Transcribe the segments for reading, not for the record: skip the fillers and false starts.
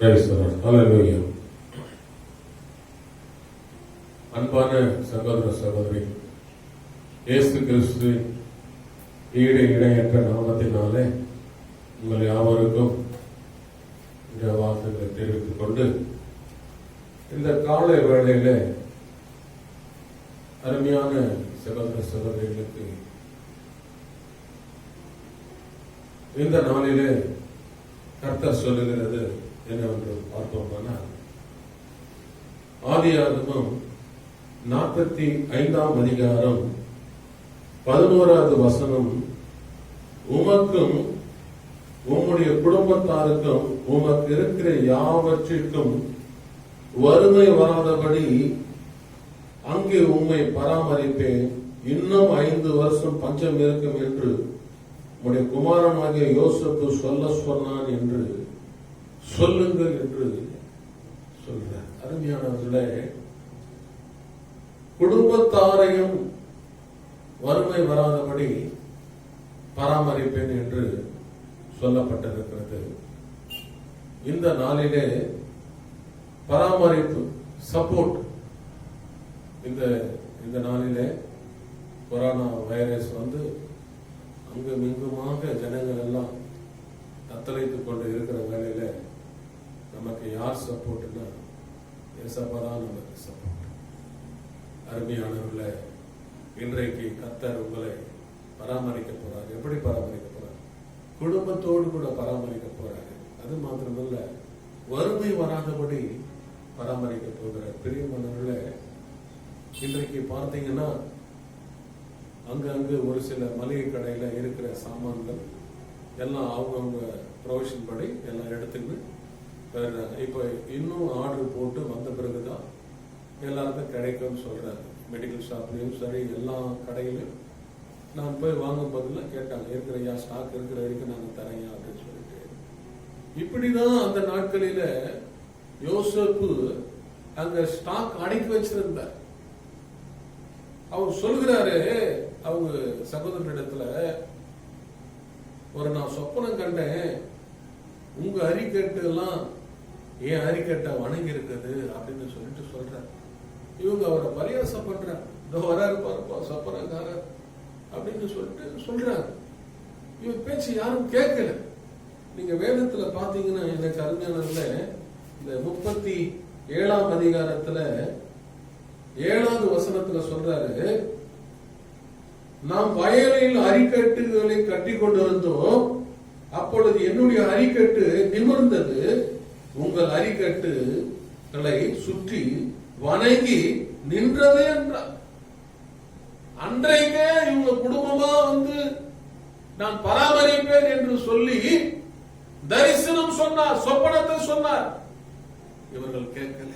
அன்பான சகோதர சகோதரி, இயேசு கிறிஸ்து இடையற்ற நாமத்தினாலே உங்கள் யாவருக்கும் இந்த வாழ்த்துக்களை தெரிவித்துக் கொண்டு இந்த காலை வேளையில அருமையான சகோதர சகோதரிகளுக்கு இந்த நாளிலே கர்த்தர் சொல்லுகிறது என்னவென்று பார்ப்போமானால், ஆதியாகமம் 45ஆம் அதிகாரம் 11வது வசனம், உமக்கும் உம்முடைய குடும்பத்தாருக்கும் உமக்கு இருக்கிற யாவற்றிற்கும் வறுமை வராதபடி அங்கே உம்மை பராமரிப்பேன், இன்னும் 5 வருஷம் பஞ்சம் இருக்கும் என்று உம்முடைய குமாரனாகிய யோசேப்பு சொன்னான் என்று சொல்லுங்கள் என்று சொல்கிறார். அருமையானவர்களே, குடும்பத்தாரையும் வறுமை வராதபடி பராமரிப்பேன் என்று சொல்லப்பட்டிருக்கிறது. இந்த நாளிலே பராமரிப்பு, சப்போர்ட், இந்த நாளிலே கொரோனா வைரஸ் வந்து அங்கும் இங்குமாக ஜனங்கள் எல்லாம் தத்தளித்துக் கொண்டு இருக்கிற வேளையில நமக்கு யார் சப்போர்ட்னா ஏசப்பா தான் நமக்கு சப்போர்ட். அருமையானவர்களே, இன்றைக்கு கர்த்தர் உங்களை பராமரிக்க போறாரு. எப்படி பராமரிக்க போறாரு? குடும்பத்தோடு கூட பராமரிக்க போறாரு. அது மாத்திரமல்ல, வறுமை வராதபடி பராமரிக்க போகிறார். பிரியமானவர்களே, இன்றைக்கு பார்த்தீங்கன்னா அங்கங்கு ஒரு சில மளிகை கடையில இருக்கிற சாமான்கள் எல்லாம் அவங்கவுங்க ப்ரொவிஷன் படி எல்லாம் எடுத்துக்கிட்டு போயிடுறாங்க. இப்போ இன்னும் ஆர்டர் போட்டு வந்த பிறகுதான் எல்லாருக்கும் கிடைக்கும்னு சொல்றாங்க. மெடிக்கல் ஷாப்லயும் சரி, எல்லா கடையிலும் நான் போய் வாங்கும் போதெல்லாம் கேட்டாங்க, இருக்கிறையா, ஸ்டாக் இருக்கிற வரைக்கும் நாங்க தரையா அப்படின்னு சொல்லிட்டு. இப்படிதான் அந்த நாட்களில யோசேப்பு அங்க ஸ்டாக் அடக்கி வச்சிருந்தார். அவர் சொல்கிறாரு அவங்க சகோதரரிடத்துல, ஒரு நான் சொப்பனம் கண்டேன், உங்க அரிக்கட்டு எல்லாம் என் அரிக்கட்டை வணங்கி இருக்குது அப்படின்னு சொல்லிட்டு சொல்றாரு. இவங்க அவரை பரியாசம் பண்றாங்க, இதோ வராரு பாருப்பா சொப்பனக்காரர் அப்படின்னு சொல்லிட்டு சொல்றாங்க. இவங்க பேச்சு யாரும் கேட்கல. நீங்க வேதத்துல பாத்தீங்கன்னா, எனக்கு அருமையானதுல இந்த 37ஆம் அதிகாரத்துல 7வது வசனத்துல சொல்றாரு, நாம் வயலில் அரிக்கட்டுகளை கட்டி கொண்டிருந்தோம், அப்பொழுது என்னுடைய அரிக்கட்டு நிமிர்ந்தது, உங்கள் அரிக்கட்டுகளை சுற்றி வணங்கி நின்றது என்றார். அன்றைக்கே இவங்க குடும்பமா வந்து நான் பராமரிப்பேன் என்று சொல்லி தரிசனம் சொன்னார், சொப்பனத்தை சொன்னார். இவர்கள் கேட்கல.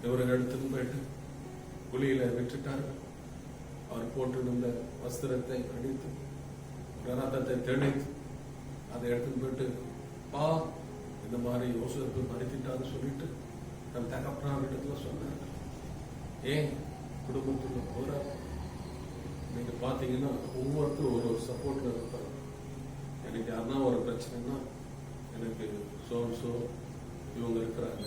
இவர்கள் எடுத்துட்டு போயிட்டு குழியில விட்டுட்டார்கள். அவர் போட்டிருந்த வஸ்திரத்தை அடித்து ரத்தத்தை தெளித்து அதை எடுத்துட்டு போயிட்டு, பா இந்த மாதிரி யோசேப்பு மறைத்திட்டான்னு சொல்லிட்டு நம் தகப்பனார் இடத்துல சொன்னார். ஏன் குடும்பத்துக்கு போறார்? நீங்க பாத்தீங்கன்னா ஒவ்வொருத்தரும் ஒரு சப்போர்ட்ல இருப்பாங்க. எனக்கு யாருன்னா ஒரு பிரச்சனைனா, எனக்கு சோ இவங்க இருக்கிறாங்க,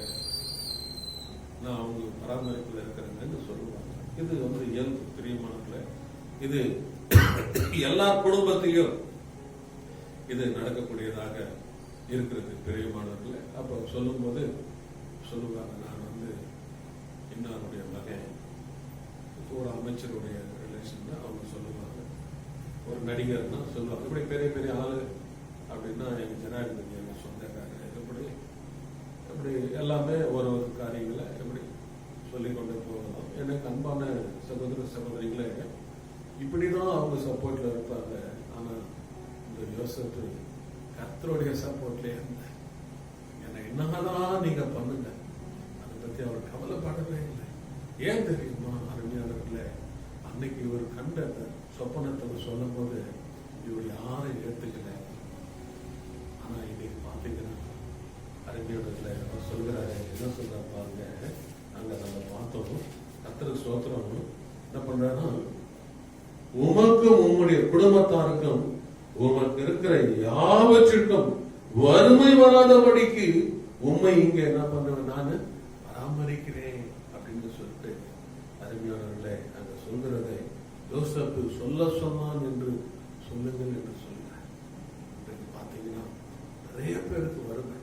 நான் அவங்க பராமரிப்புல இருக்கிறேன்னு சொல்லுவாங்க. இது வந்து இயல்பு. பிரியமானவர்களே, இது எல்லா குடும்பத்திலும் இது நடக்கக்கூடியதாக இருக்கிறது. பிரியமானவர்களே, அப்ப சொல்லும் போது சொல்லுவாங்க, நான் வந்து இன்னாருடைய மகன், ஒரு அமைச்சருடைய ரிலேஷன் அவங்க சொல்லுவாங்க, ஒரு நடிகர்னா சொல்லுவாங்க. இப்படி பெரிய பெரிய ஆளு அப்படின்னா எங்க ஜனாதிபதி எங்க சொந்தக்காரர், இப்படி எல்லாமே ஒரு காரியங்களை எப்படி சொல்லிக்கொண்டே போகலாம். எனக்கு அன்பான சகோதர சகோதரிகளே, இப்படிதான் அவங்க சப்போர்ட்ல இருப்பாங்க. ஆனா இந்த யோசேப்பு கர்த்தருடைய சப்போர்ட்லயே இருந்த, என்ன என்னதான் நீங்க பண்ணுங்க, அதை பத்தி அவர் கவலைப்படவே இல்லை. ஏன் தெரியுமா அருமையானவர்களே, அன்னைக்கு இவர் கண்ட சொப்பனத்தை சொல்லும் போது இவர் யாரும் ஏற்றுக்கல. ஆனா இன்னைக்கு பாத்தீங்கன்னா அருமையானவர்களே, அவர் சொல்கிறாரு, என்ன சொல்றாரு பாருங்க, நாங்க நம்ம பார்த்தோம், கர்த்தருக்கு ஸ்தோத்திரம். என்ன பண்றாருன்னா, உமக்கும் உம்முடைய குடும்பத்தாருக்கும் உமக்கு இருக்கிற யாவற்றிற்கும் வறுமை வராதபடிக்கு உண்மை இங்க என்ன பண்ணுவேன், நான் பராமரிக்கிறேன் அப்படின்னு சொல்லிட்டு அருமையானவர்களே, அங்க சொல்கிறதை யோசேப்பு சொல்ல சொன்னான் என்று சொல்லுங்கள் என்று சொல்றார். இன்றைக்கு பாத்தீங்கன்னா நிறைய பேருக்கு வறுமை.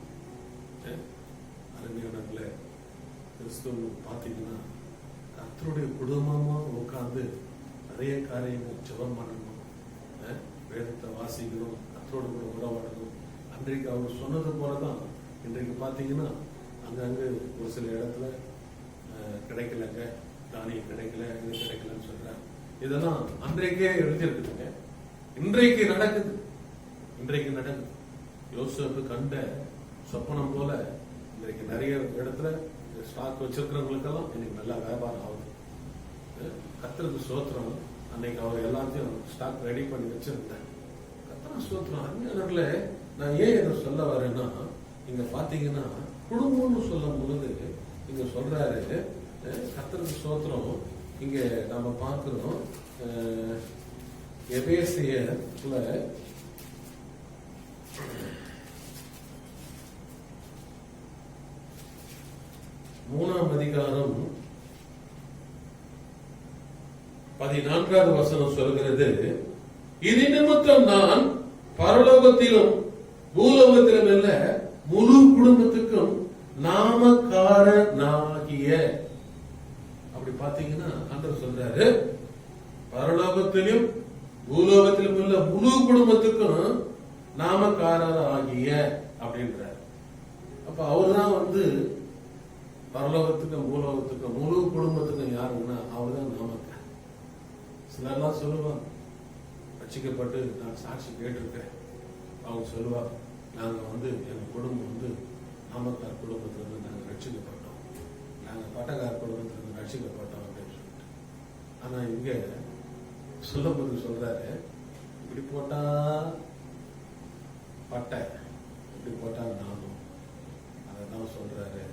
அருமையானவர்களே, கிறிஸ்துவ பாத்தீங்கன்னா கர்த்தருடைய குடும்பமா உட்கார்ந்து நிறைய காரியங்கள் ஜெபம் பண்ணணும், வேதத்தை வாசிக்கணும், கர்த்தரோடு கூட உறவாடணும். அன்றைக்கு அவர் சொன்னது போலதான் இன்றைக்கு பாத்தீங்கன்னா அங்கங்க ஒரு சில இடத்துல கிடைக்கலங்க, தானியம் கிடைக்கல, இது கிடைக்கலன்னு சொல்றாங்க. இதெல்லாம் அன்றைக்கே எழுதியிருக்குதுங்க. இன்றைக்கு நடக்குது, இன்றைக்கு நடக்குது. யோசேப்பு கண்ட சொப்பனம் போல இன்றைக்கு நிறைய இடத்துல ஸ்டாக் வச்சிருக்கிறவங்களுக்கெல்லாம் இன்னைக்கு நல்லா வியாபாரம் ஆகுது. கர்த்தருக்கு ஸ்தோத்திரம். அன்னைக்கு அவர் எல்லாத்தையும் ஸ்டாக் ரெடி பண்ணி வச்சிருந்தேன். கர்த்தருக்கு ஸ்தோத்திரம். அருமையானவர்களே, நான் ஏன் இதை சொல்ல வரேன்னா, இங்க பாத்தீங்கன்னா குடும்பம்னு சொல்லும் பொழுது இங்க சொல்றாரு கர்த்தருக்கு ஸ்தோத்திரம். இங்க நாம பார்க்கிறோம் எபேசியர்ல 3ஆம் அதிகாரம் 14வது வசனம் சொல்கிறது, இது நிமித்தம் நான் பரலோகத்திலும் பூலோகத்திலும் அல்ல முழு குடும்பத்துக்கும் நாமக்காரனாகிய. அப்படி பாத்தீங்கன்னா ஆண்டவர் சொல்றாரு, பரலோகத்திலும் பூலோகத்திலும் உள்ள முழு குடும்பத்துக்கும் நாமக்காரராகிய அப்படின்றார். அப்ப அவர் தான் பரலோகத்துக்கும் பூலோகத்துக்கும் முழு குடும்பத்துக்கும் யாருன்னா அவர் தான் நாமக்கார். சிலர்லாம் சொல்லுவாங்க, ரட்சிக்கப்பட்டு நான் சாட்சி கேட்டிருக்கேன், அவங்க சொல்லுவாங்க, நாங்க எங்க குடும்பம் நாமக்கார் குடும்பத்திலிருந்து நாங்க ரட்சிக்கப்பட்டோம், நாங்க பட்டக்கார குடும்பத்திலிருந்து ரட்சிக்கப்பட்டோம் அப்படின்னு சொல்லிட்டு. ஆனா இங்க சொல்லும்போது சொல்றாரு, இப்படி போட்டா பட்டை, இப்படி போட்டா நாமம். அதான் சொல்றாரு,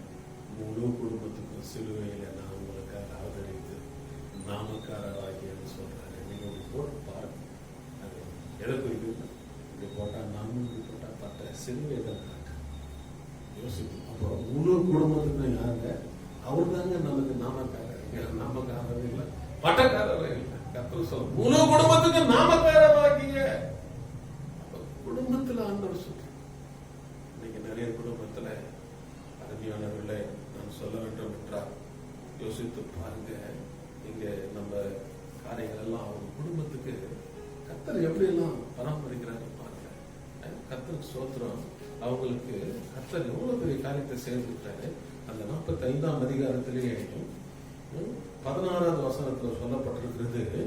முழு குடும்பத்துக்கும் சிலுவையில நான் உங்களுக்காக ஆதரித்து நாமக்காரராகியன்னு சொல்றாரு. நீங்க போட்டு பாருங்க, அது எதை குறிக்கிறது? இப்படி போட்டா நாமும், இப்படி போட்டா பட்டை, சிலுவை தான் காட்டு. யோசிக்கும். அப்புறம் முழு குடும்பத்துக்கும் யாருங்க? அவர் தாங்க நமக்கு நாமக்காரர். நாமக்காரர் இல்லை, பட்டக்காரர் இல்லை. கர்த்தர் சொல்ல முழு குடும்பத்துக்கு நாமக்காரராகிய. குடும்பத்துல ஆண்டவர் சொல்ற. இன்னைக்கு நிறைய குடும்பத்துல அருமையானவர்களே, நான் சொல்ல வேண்டும் என்றால் யோசித்து பாருங்க. இங்க நம்ம காரியங்கள் எல்லாம் அவங்க குடும்பத்துக்கு கர்த்தர் எப்படி எல்லாம் பராமரிக்கிறாங்க பாருங்க. கர்த்தருக்கு ஸ்தோத்திரம். அவங்களுக்கு கர்த்தர் எவ்வளவு பெரிய காரியத்தை செய்திருக்கிறாரு. அந்த 45ஆம் அதிகாரத்திலேயே 16வது வசனத்துல சொல்லப்பட்டிருக்கிறது,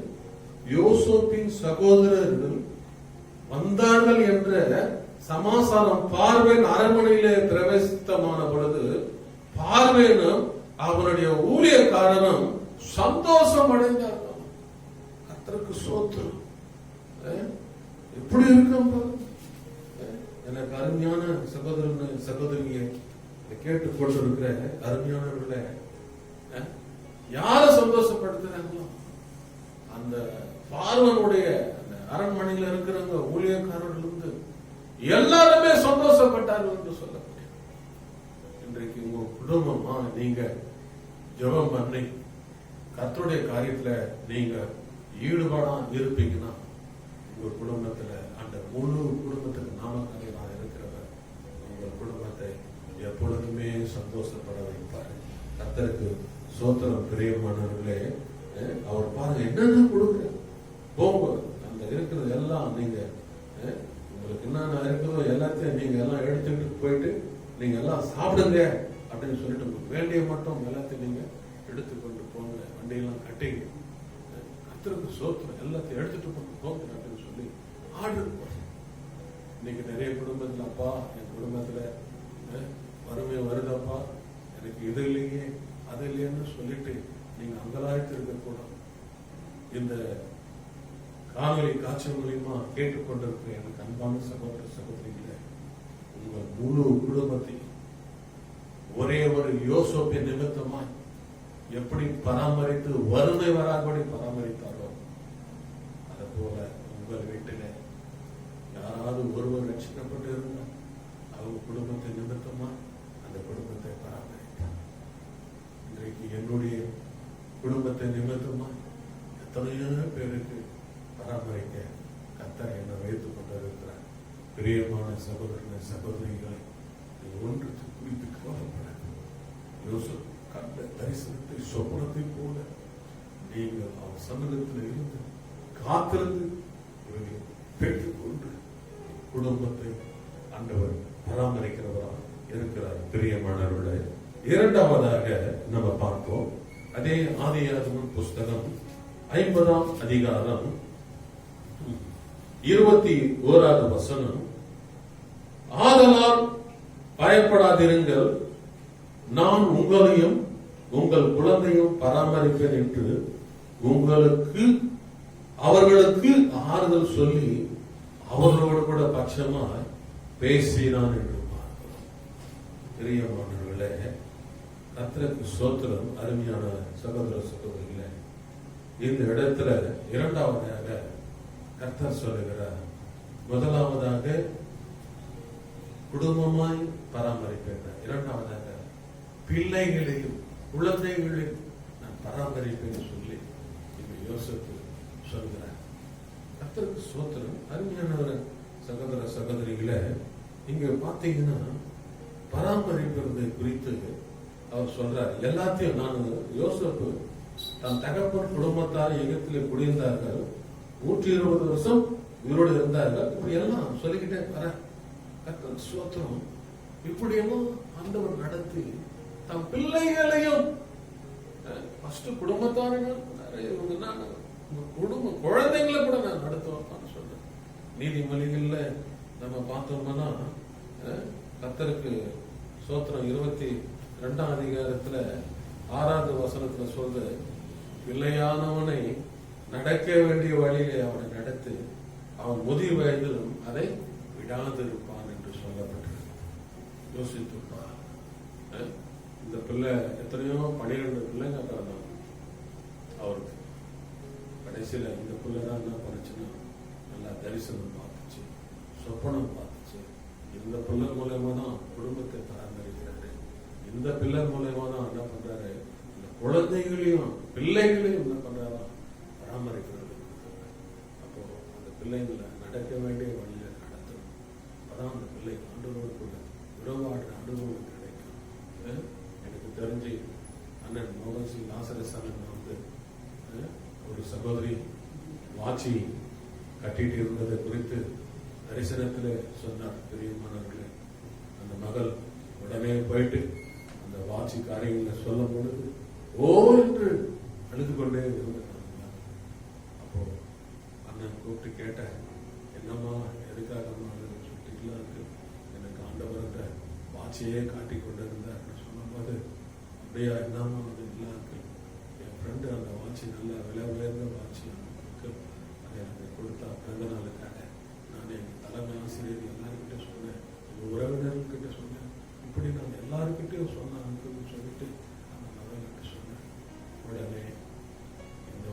யோசேப்பின் சகோதரர்கள் வந்தார்கள் என்ற சமாசாரம் பார்வேன் அரண்மனையிலே பிரவேசித்தமான பொழுது பார்வேனும் அவனுடைய ஊழியக்காரனும் சந்தோஷம் அடைந்தார்கள். கர்த்தருக்கு ஸ்தோத்திரம். எப்படி இருக்கும் எனக்கு அருமையான சகோதரன் சகோதரியை கேட்டுக் கொண்டிருக்கிற அருமையானவர்கள, யார சந்தோஷப்படுத்துறாங்களோ அந்த பார்வனுடைய அந்த அரண்மனையில் இருக்கிறவங்க ஊழியக்காரர்கள் இருந்து எல்லாருமே சந்தோஷப்பட்டார்கள் என்று சொல்லக்கூடிய. இன்றைக்கு உங்க குடும்பமா நீங்க ஜெபம் பண்ணி கர்த்தருடைய காரியத்துல நீங்க ஈடுபாடா இருப்பீங்கன்னா உங்க குடும்பத்துல அந்த முழு குடும்பத்துக்கு நாமக்காரராக இருக்கிறவர் உங்கள் குடும்பத்தை எப்பொழுதுமே சந்தோஷப்பட வைப்பார். கர்த்தருக்கு ஸ்தோத்திரம். பிரியமானவர்களே, அவர் பாருங்க என்னென்ன கொடுக்குற போங்க, அந்த இருக்கிறது எல்லாம் நீங்க உங்களுக்கு என்னென்ன இருக்கிறதோ எல்லாத்தையும் நீங்க எல்லாம் எடுத்துக்கிட்டு போயிட்டு நீங்க எல்லாம் சாப்பிடுங்க அப்படின்னு சொல்லிட்டு உங்களுக்கு வேண்டிய மட்டும் எல்லாத்தையும் நீங்க எடுத்துக்கொண்டு போங்க, வண்டியெல்லாம் கட்டிங்க. கர்த்தருக்கு ஸ்தோத்திரம். எல்லாத்தையும் எடுத்துட்டு கொண்டு போங்க அப்படின்னு சொல்லி ஆர்டர் போடுறோம். இன்னைக்கு நிறைய குடும்பத்துல, அப்பா என் குடும்பத்துல வறுமை வருதப்பா, எனக்கு இது இல்லையே அது இல்லையன்னு சொல்லிட்டு நீங்க அங்கலாய்த்து இருக்கக்கூடாது. இந்த காணொலி காட்சி மூலியமா கேட்டுக்கொண்டிருக்கிற எனக்கு அன்பான சகோதர சகோதரிகளே, உங்கள் முழு குடும்பத்தை ஒரே ஒரு யோசேப்பின் நிமித்தமாய் எப்படி பராமரித்து வறுமை வராதபடி பராமரித்தாரோ அது போல உங்கள் வீட்டிலே யாராவது ஒருவர் ரட்சிக்கப்பட்டு இருந்தால் சகோதரிகளை ஒன்று குறித்து கவலைப்பட யோசப் கண்ட தரிசனத்தை சொப்பனத்தை போல நீங்கள் அவர் சமூகத்தில் இருந்து காத்திருந்து இவரை பெற்றுக்கொண்டு குடும்பத்தை ஆண்டவர் பராமரிக்கிறவராக இருக்கிறார். பிரியமானவர்களே, இரண்டாவதாக நம்ம பார்ப்போம். அதே ஆதியாகமம் புஸ்தகம் 50ஆம் அதிகாரம் 21வது வசனம், ஆதலால் பயப்படாதிருங்கள், நான் உங்களையும் உங்கள் குழந்தையும் பராமரிப்பேன் என்று அவர்களுக்கு ஆறுதல் சொல்லி அவர்களோடு கூட பட்சமாய் பேசினான் என்று பார்க்கிறோம். பிரியமானவர்களே, கர்த்தருக்கு ஸ்தோத்திரம். அருமையான சகோதர சகோதரிகளே, இந்த இடத்துல இரண்டாவதாக கர்த்தர் சொல்லுகிறார், முதலாவதாக குடும்பமாய் பராமரிப்பேன், இரண்டாவதாக பிள்ளைகளையும் குழந்தைகளையும் நான் பராமரிப்பேன் சொல்லி இங்க யோசித்து சொல்கிறார். கர்த்தருக்கு ஸ்தோத்திரம். அருமையான சகோதர சகோதரிகளை, இங்க பாத்தீங்கன்னா பராமரிப்பதை குறித்து அவர் சொல்றார். எல்லாத்தையும் நான் யோசேப்பு தன் தகப்பன் குடும்பத்தார் எகிப்திலே குடியிருந்தார்கள், 120 வருஷம் இவரோடு இருந்தார்கள். இப்படி எல்லாம் சொல்லிக்கிட்டே வர கர்த்தருக்கு ஸ்தோத்திரம். இப்படி எல்லாம் ஆண்டவர் நடத்தி தம் பிள்ளைகளையும் குடும்பத்தார்கள் குடும்ப குழந்தைங்களை கூட நான் நடத்துவேன் சொல்றேன். நீதிமொழிகள்ல நம்ம பார்த்தோம்னா கர்த்தருக்கு ஸ்தோத்திரம் 22ஆம் அதிகாரத்துல 6வது வசனத்துல சொல்ற, பிள்ளையானவனை நடக்க வேண்டிய வழியிலே அவனை நடத்து, அவன் முதிர் வயதிலும் அதை விடாதிருப்பான் என்று சொல்லப்பட்டிருக்கு. யோசித்துப்பா, இந்த பிள்ளை எத்தனையோ 12 பிள்ளைங்க பிறந்தாங்க அவருக்கு. கடைசியில இந்த பிள்ளைதான் என்ன பண்ணுச்சுன்னா நல்லா தரிசனம் பார்த்துச்சு, சொப்பனம் பார்த்துச்சு. இந்த பிள்ளை மூலமா தான் குடும்பத்தை பராமரிக்கிறாரு. இந்த பிள்ளை மூலமா தான் என்ன பண்றாரு, இந்த குழந்தைகளையும் பிள்ளைகளையும் என்ன பண்றாரா பராமரிக்கிறது. அப்போ அந்த பிள்ளைங்களை நடக்க வேண்டிய வழியில நடத்தணும். அதான் அந்த பிள்ளை ஆண்டவரோடு கூட உறவாடுற அனுபவம் கிடைக்கும். எனக்கு தெரிஞ்சு அண்ணன் மோகன் சிங் லாசரஸ் அண்ணன் வந்து ஒரு சகோதரி வாட்சி கட்டிட்டு இருந்ததை குறித்து தரிசனத்துல சொன்னார். பிரியமானவர்களே, அந்த மகள் உடனே போயிட்டு அந்த வாட்சி காரியங்களை சொல்லும் பொழுது ஓ என்று அழுது கொண்டே இருந்தாங்க. அப்போ அண்ணன் கூப்பிட்டு கேட்டேன், என்னம்மா எதுக்காகம்மா அழுது சொல்லிட்டுலாம் இருக்கு, எனக்கு ஆண்டவர் வாட்சியே காட்டி கொண்டு இருந்தார் சொல்லும் போது, அப்படியா என்னம்மா அது இல்லை இருக்கு, என் ஃப்ரெண்டு அந்த வாட்சி நல்ல விலை உயர்ந்த வாட்சி அதை எனக்கு கொடுத்தா பிறந்த நாளுக்காக நான் எங்கள் தலைமை ஆசிரியர் எல்லாருக்கிட்ட சொன்னேன், எங்கள் உறவினர்கிட்ட சொன்னேன், இப்படி நான் எல்லாருக்கிட்டையும் சொன்னேன் அனுப்புன்னு சொல்லிட்டு அந்த மகன்கிட்ட சொன்னேன். உடனே இந்த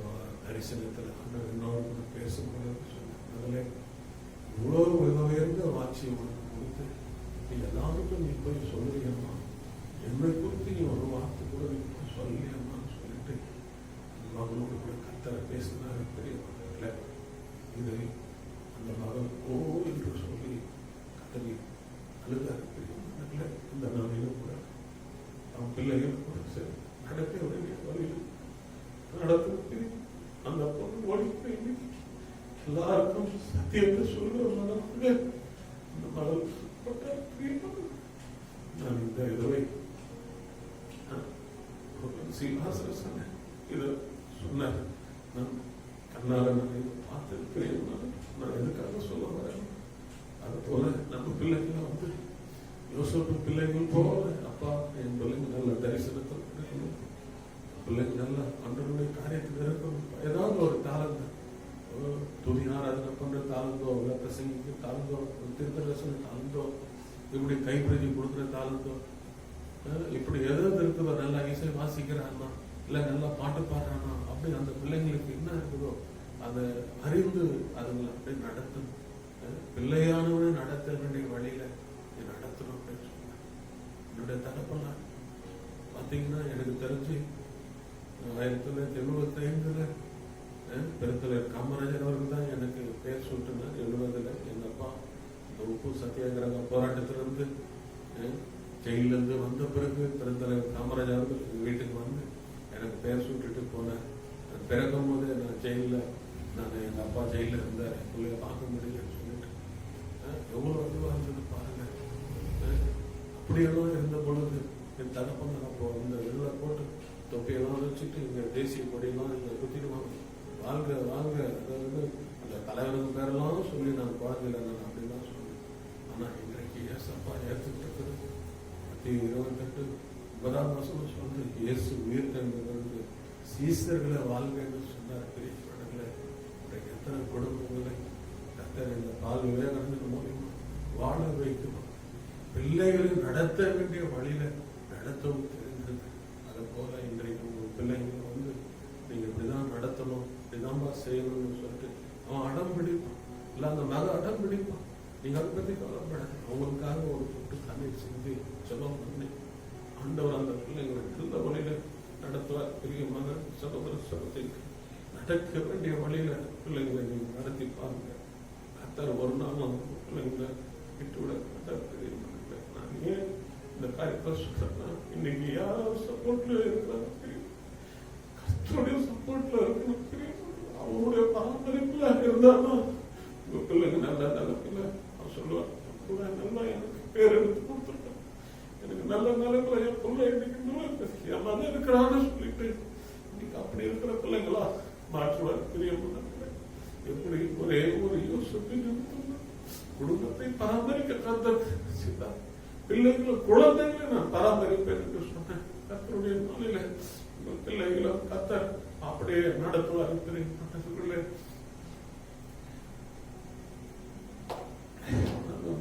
தரிசனத்தில் ஆண்டவர் என்னோட பேசும்போது சொன்னேன், அதில் இவ்வளோ உயர்ந்த வாட்சி உனக்கு கொடுத்து நீ எல்லாருக்கும் நீ போய் சொல்லுறியம்மா, என்னை குறித்து நீ ஒரு வார்த்தை கூட நீ போய் சொல்லியம்மான்னு சொல்லிட்டு மகளோடு கூட கர்த்தரை பேசினாரு. பெரிய இது அந்த மகன் ஓ என்று சொல்லி கத்தரி அழுதாரு. இந்த நாளிலும் கூட அவன் பிள்ளைகள் கூட சரி நடக்க வேண்டிய வழியில் நடத்த அந்த பொண்ணு ஓடி போய் எல்லாருக்கும் சத்தியத்தை சொல்லுவாங்க. அந்த மகள் நான் இந்த இதுவை சீலாசர் சொன்னேன், இதை சொன்னார். நான் கண்ணால நான் பார்த்திருக்கிறேன். நான் எதுக்காக சொல்ல வரேன், அது போல நம்ம பிள்ளைகள் வந்து யோசேப்பு பிள்ளைகள் போல அப்பா என் பிள்ளைங்க நல்ல தரிசனத்தை இருக்கணும், பிள்ளைங்க நல்ல ஆண்டவருடைய காரியத்தில் இருக்கணும். ஏதாவது ஒரு தாளந்து துணி ஆராதனை பண்ற தாளந்தோ, பிரசங்கிக்கு தாளந்தோ, தீர்க்கதரிசன தாளந்தோ, இப்படி கைப்பிரதி கொடுக்குற தாளந்தோ, இப்படி எதாவது இருக்குதோ, நல்லா இசை வாசிக்கிறான்னா இல்ல நல்லா பாட்டு பாடுறானா, அப்படி அந்த பிள்ளைங்களுக்கு என்ன இருக்குதோ அதை அறிந்து அதுங்களை அப்படி நடத்தணும். பிள்ளையானவனை நடத்த வேண்டிய வழியில நடத்தணும் அப்படின்னு சொன்னாங்க. என்னுடைய தகப்பெல்லாம் பாத்தீங்கன்னா எனக்கு தெரிஞ்சு 1975 பெருத்தலைவர் காமராஜர் அவர்கள் தான் எனக்கு பேர் சூட்டினார். 70 எங்க அப்பா உப்பு சத்தியாகிரக போராட்டத்திலிருந்து ஜெயிலிருந்து வந்த பிறகு பெருந்தலைவர் காமராஜர் அவர்கள் எங்கள் வீட்டுக்கு வந்து எனக்கு பேர் சூட்டிட்டு போனேன். பிறக்கும் போது நான் ஜெயிலில் எங்கள் அப்பா ஜெயிலில் இருந்தார், என் பிள்ளைய பார்க்க முடியலன்னு சொல்லிட்டு எவ்வளோ இதுவாக இருந்தது பாருங்க. அப்படியெல்லாம் இருந்த பொழுது என் தகப்பன் அப்போ இந்த வெள்ளை போட்டு தொப்பியெல்லாம் வச்சுட்டு இங்கே தேசிய கொடியெல்லாம் இங்கே குத்திடுவாங்க, வாழ்க வாழ்க. அதாவது அந்த தலைவனுக்கு பேரெல்லாம் சொல்லி நான் குழந்தையில நான் அப்படிலாம் சொன்னேன். ஆனால் இன்றைக்கு ஏசப்பா ஏற்றுக்கிட்டு இருக்குது 28 9ஆம் மாசம் சொல்லி இயேசு உயிர் தந்தது சீசர்களை வாழ்க்கைன்னு சொன்னார். பெரிய படங்களை இன்றைக்கு எத்தனை குடும்பங்களை கர்த்தர் இந்த பால் விவேகானந்தர் மூலியமா வாழ வைக்கணும், பிள்ளைகளை நடத்த வேண்டிய வழியில நடத்தவும் தெரிந்தது. அதை போல இன்றைக்கு உங்க பிள்ளைங்களை வந்து நீங்க இப்படிதான் நடத்தணும், இப்படிதான்பா செய்யணும்னு சொல்லிட்டு அவன் அடம் பிடிப்பான், இல்ல அந்த மக அடம் பிடிப்பான். நீங்க அதை பத்தி கவலைப்பட, அவங்களுக்காக ஒரு தொட்டு கண்ணீர் சிந்தி செலவு பண்ணி ஆண்டவர் அந்த பிள்ளைங்களை நல்ல வழியில நடத்துவார். பெரிய மகன் சகோதர சகோதரிக்கு நடக்க வேண்டிய வழியில பிள்ளைங்களை நீங்க நடத்தி பாருங்க. கர்த்தர் ஒரு நாள் அந்த பிள்ளைங்களை விட்டுவிட மாட்டார். பெரிய மகன்களை நான் ஏன் இந்த காரியத்தை சொல்றேன்னா, இன்னைக்கு யார் சப்போர்ட்ல இருக்கிறாங்க, கர்த்தருடைய சப்போர்ட்ல இருக்கணும். அவருடைய பராமரிப்புல இருந்தாலும் உங்க பிள்ளைங்க நல்ல நிலப்பில அவன் சொல்லுவார், நல்லா எனக்கு பேர் எடுத்து கொடுத்துருக்கேன், எனக்கு நல்ல நிலைமையில என் பிள்ளை இன்னைக்கு எல்லாம் இருக்கிறான்னு சொல்லிட்டு இன்னைக்கு அப்படி இருக்கிற பிள்ளைங்களா மாற்றுவார். பெரிய எப்படி ஒரே ஒரு யோசனை குடும்பத்தை பராமரிக்க கர்த்தர் சித்தா, பிள்ளைகளை குழந்தைகளை நான் பராமரிப்பேன் என்று சொன்னேன். கர்த்தருடைய நாளில உங்கள் பிள்ளைகளை கர்த்தர் அப்படியே நடத்துவார். பெரிய மனசுக்குள்ளே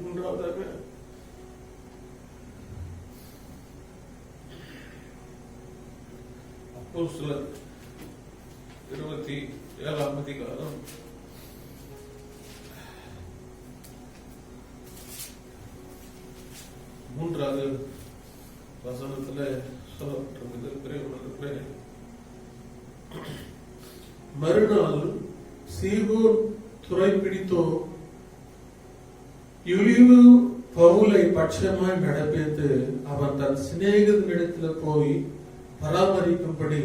மூன்றாவதாக அப்போஸ்தலர் 27ஆம் அதிகாரம் 3வது வசனத்துல சொல்லப்பட்டிருக்கிறது. மறுநாள் சீகோன் துறைப்பிடித்தோ யூலியு பவுலை பட்சமாய் நடப்பித்து அவன் தன் சிநேகிதனிடத்துல போய் பராமரிக்கும்படி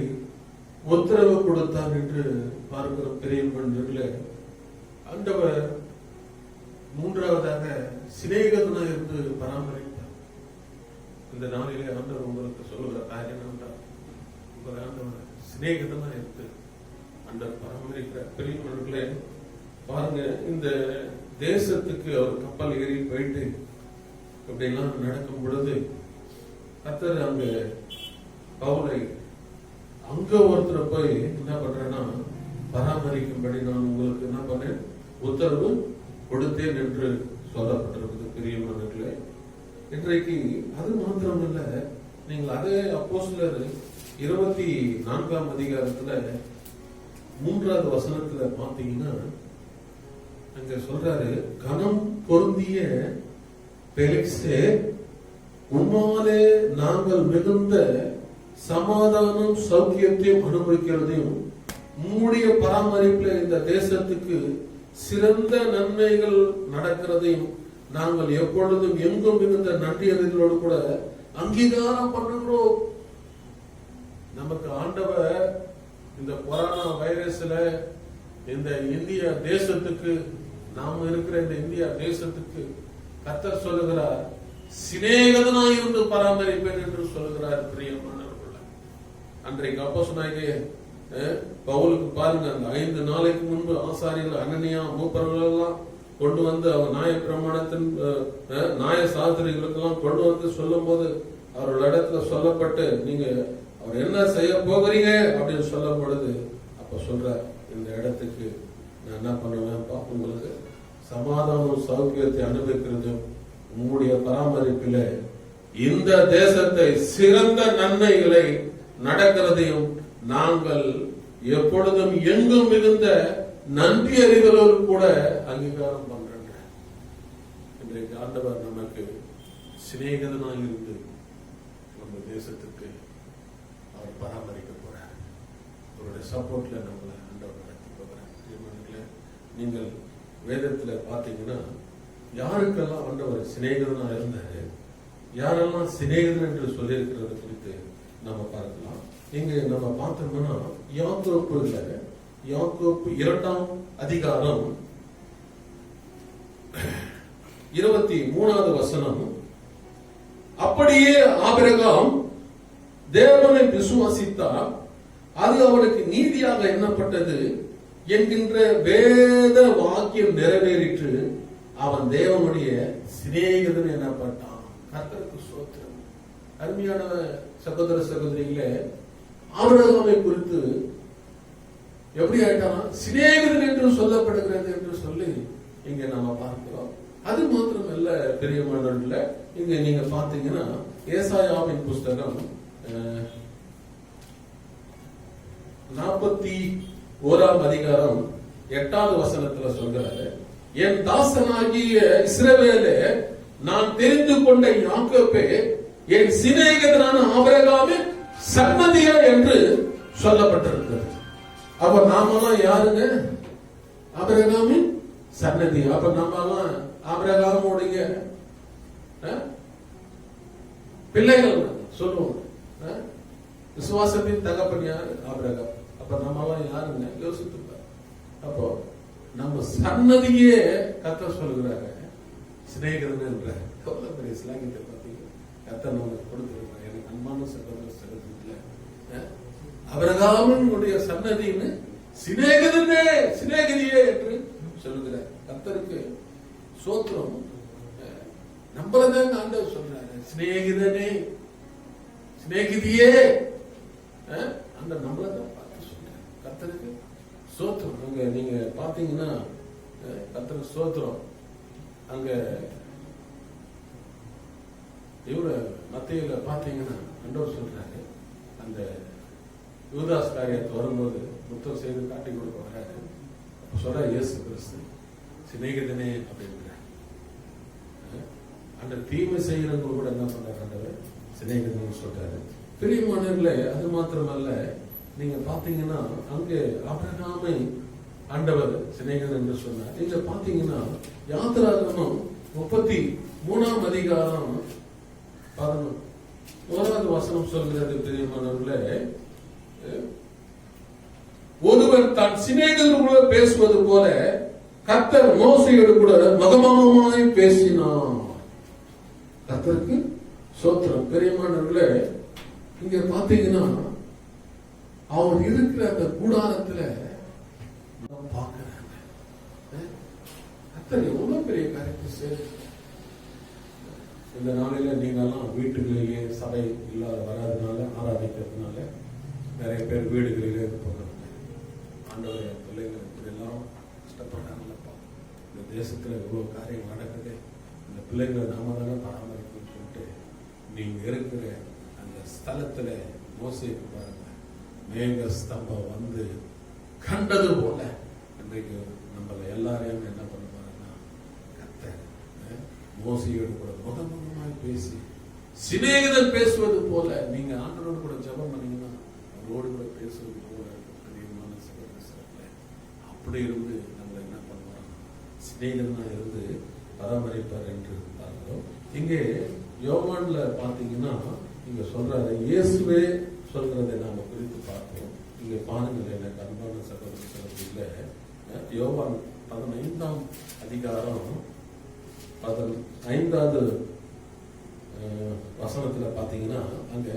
உத்தரவு கொடுத்தான் என்று பார்க்கிற பெரிய மனிதர்களே, ஆண்டவர் மூன்றாவதாக சிநேகிதனாக இருந்து பராமரித்தார். இந்த நாளிலே ஆண்டவர் உங்களுக்கு சொல்லுகிற காரியம் என்றால், உங்களை ஆண்டவர் சிநேகிதனா இருந்து ஆண்டவர் பராமரிக்கிற பெரிய மனிதர்களே பாருங்க. இந்த தேசத்துக்கு அவர் கப்பல் ஏறி போயிட்டு அப்படிலாம் நடக்கும் பொழுது கர்த்தர் அங்க பவுலை அங்க ஒருத்தர் போய் என்ன பண்றேன்னா பராமரிக்கும்படி நான் உங்களுக்கு என்ன பண்ணேன் உத்தரவு கொடுத்தேன் என்று சொல்லப்பட்டிருக்குது. பிரியமானவர்களே, இன்றைக்கு அது மாத்திரமல்ல, நீங்கள் அதே அப்போஸ்தலர் 24ஆம் அதிகாரத்துல 3வது வசனத்துல பாத்தீங்கன்னா அங்க சொல்றாரு, கனம் பொருந்திய பெலிக்ஸே, உம்மாலே நாங்கள் மிகுந்த சமாதானம் சௌக்கியத்தையும் அனுபவிக்கிறதையும் உம்முடைய பராமரிப்புல இந்த தேசத்துக்கு சிறந்த நன்மைகள் நடக்கிறதையும் நாங்கள் எப்பொழுதும் எங்கும் மிகுந்த நன்றி அறிதலோடு கூட அங்கீகாரம் பண்ணுகிறோம். நமக்கு ஆண்டவர் இந்த கொரோனா வைரஸ்ல இந்த இந்திய தேசத்துக்கு, நாம இருக்கிற இந்த இந்தியா தேசத்துக்கு கர்த்தர் சொல்லுகிறார், சிநேகிதனாயிருந்து பராமரிப்பேன் என்று சொல்லுகிறார். பிரியமானவர்களே, அன்றைக்கு அப்போஸ்தலனாகிய பவுலுக்கு பாருங்க, அந்த 5 நாளைக்கு முன்பு ஆசாரியர்கள் அனனியா மூப்பர்கள் எல்லாம் கொண்டு வந்து அவர் நியாய பிரமாணத்தின் நியாய சாஸ்திரிகளுக்கெல்லாம் கொண்டு வந்து சொல்லும் போது அவர்கள் இடத்துல சொல்லப்பட்டு, நீங்க அவர் என்ன செய்ய போகிறீங்க அப்படின்னு சொல்லும் பொழுது அப்ப சொல்ற, இந்த இடத்துக்கு நான் என்ன பண்ணுவேன், உங்களுக்கு சமாதானம் சௌக்கியத்தை அனுபவிக்கிறதும் உங்களுடைய பராமரிப்பில இந்த தேசத்தை சிறந்த நன்மைகளை நடக்கிறதையும் நாங்கள் எப்பொழுதும் எங்கும் மிகுந்த நன்றி அறிதலோடு கூட அங்கீகாரம் பண்றேன். இன்றைக்கு ஆண்டவர் நமக்கு சிநேகிதனாக இருந்து நம்ம தேசத்துக்கு அவர் பராமரிக்க போறார். அவருடைய சப்போர்ட்ல நம்மளை ஆண்டவர் நடத்தி போகிறார். நீங்கள் வேதத்துல பாத்தீங்கன்னா யாருக்கெல்லாம் ஆண்டவர் சிநேகிதனா இருந்தாரு, யாரெல்லாம் சிநேகிதன் என்று சொல்லியிருக்கிறது குறித்து நம்ம பார்க்கலாம். இங்க நம்ம பார்த்தோம்னா யாக்கோப்பு 2ஆம் அதிகாரம் 23வது வசனம், அப்படியே ஆபிரகாம் தேவனை விசுவாசித்தார், அது அவனுக்கு நீதியாக எண்ணப்பட்டது என்கின்ற வேத வாக்கியம் நிறைவேறிற்று, அவன் தேவனுடைய சிநேகிதன் எனப்பட்டான். கர்த்தருக்கு ஸ்தோத்திரம். அருமையான சகோதர சகோதரிகளே, ஆபிரகாமை குறித்து எப்படி ஆயிட்டானா, சிநேகிதன் என்று சொல்லப்படுகிறது என்று சொல்லி இங்க நாம பார்க்கிறோம். அது மாத்திரமல்ல பெரியமானவர்கள, இங்க நீங்க பாத்தீங்கன்னா ஏசாயாவின் புஸ்தகம் 41ஆம் அதிகாரம் 8வது வசனத்துல சொல்றாரு, என் தாசனாகிய இஸ்ரவேலே, நான் தெரிந்து கொண்ட யாக்கோபே, என் சிநேகிதனான ஆபிரகாமின் சன்னதியா என்று சொல்லப்பட்டிருக்கிறது. அப்ப நாமெல்லாம் யாருங்க? ஆபிரகாமின் சன்னதி. அப்ப நாமெல்லாம் ஆபிரகாமுடைய பிள்ளைகள் சொல்லுவோம். விசுவாசத்தின் தகப்பன் யாரு? ஆபிரகாம். அப்ப நம்மெல்லாம் யாருங்க? யோசித்துப்பார். அப்போ நம்ம சன்னதியே கர்த்தர் சொல்லுகிறாங்க சிநேகிதன் என்ற. எவ்வளவு பெரிய சிலாகியத்தை பார்த்தீங்க கர்த்தர் நமக்கு கொடுத்திருக்கிறார். எனக்கு அன்பான சகோதர சகோதரிகளே, ஆபிரகாமினுடைய சன்னதின்னு சிநேகிதனே, சிநேகிதியே என்று சொல்லுகிறார். கர்த்தருக்கு சோத்திரம். நம்மளதான் ஆண்டவர் சொல்றாரு, சிநேகிதனே, சிநேகிதியே, அந்த நம்மளதான் பார்த்து சொல்றாரு. கர்த்தருக்கு சோத்திரம். அங்க நீங்க பாத்தீங்கன்னா கர்த்தருக்கு சோத்திரம். அங்க இவரு மத்தியில பாத்தீங்கன்னா ஆண்டவர் சொல்றாரு, அந்த யூதாஸ் காரியத்தை வரும்போது முத்தம் செய்து காட்டி கொடுக்க வராரு. அப்ப சொல்ற இயேசு கிறிஸ்து சிநேகிதனே அப்படின்றார். அந்த தீமை செய்யறவங்க கூட என்ன பண்றாரு? ஆண்டவர் சிநேகிதன் சொல்றாரு. பிரியமானவர்களே, அது மாத்திரமல்ல, நீங்க பாத்தீங்கன்னா அங்கே ஆபிரகாமை ஆண்டவர் சிநேகிதன் என்று சொன்னார். நீங்க பாத்தீங்கன்னா யாத்திராகமம் 33ஆம் அதிகாரம் 11வது வசனம் சொல்கிறது. பிரியமானவர்களே, ஒருவர் தான் சிநேகிதர்களோடு பேசுவது போல கர்த்தர் மோசேயோடு கூட முகமுகமாய் பேசினார். கர்த்தருக்கு சோத்திரம். பெரியமானவர்களே, இங்க பாத்தீங்கன்னா அவர் இருக்கிற அந்த கூடாரத்துல பார்க்கிறாங்க. கர்த்தர் எவ்வளவு பெரிய காரியத்தை செய்ய. இந்த நாளில நீங்கெல்லாம் வீட்டுகளிலேயே சபை இல்லாத வராதனால, ஆராதிக்கிறதுனால நிறைய பேர் வீடுகளிலே போகிறாங்க. ஆண்டவரை பிள்ளைகள் இப்படி எல்லாம் கஷ்டப்படுறாங்கல்லப்பா, இந்த தேசத்துல இவ்வளவு காரியம் நடக்குது, இந்த பிள்ளைங்களை நாம தானே பராமரிக்கணும்னு சொல்லிட்டு நீங்க இருக்கிற அந்த ஸ்தலத்துல மோசேக்கு பாருங்க, மேக ஸ்தம்பம் வந்து கண்டது போல இன்றைக்கு நம்மள எல்லாரையும் என்ன பண்ண பாருன்னா, கர்த்தர் மோசேயோடு கூட முகமுகமாய் பேசி சிநேகிதன் பேசுவது போல நீங்க ஆண்டவரோடு கூட ஜெபம் பண்ணீங்கன்னா அவரோடு கூட பேசுவது போல அதிகமான சிறப்பு அப்படி இருந்து நம்மள என்ன பண்ணுவாங்க, சிநேகிதனா இருந்து பராமரிப்பார் என்று பார்க்கிறோம். இங்கே யோவான்ல பாத்தீங்கன்னா இங்க சொல்றாரு, இயேசுவே சொல்றதை நாம குறித்து பார்ப்போம். இங்க பாருங்கள் எனக்கு அன்பான சகோதர சகோதரிகளே, யோவான் 15ஆம் அதிகாரம் 15வது வசனத்துல பாத்தீங்கன்னா அங்க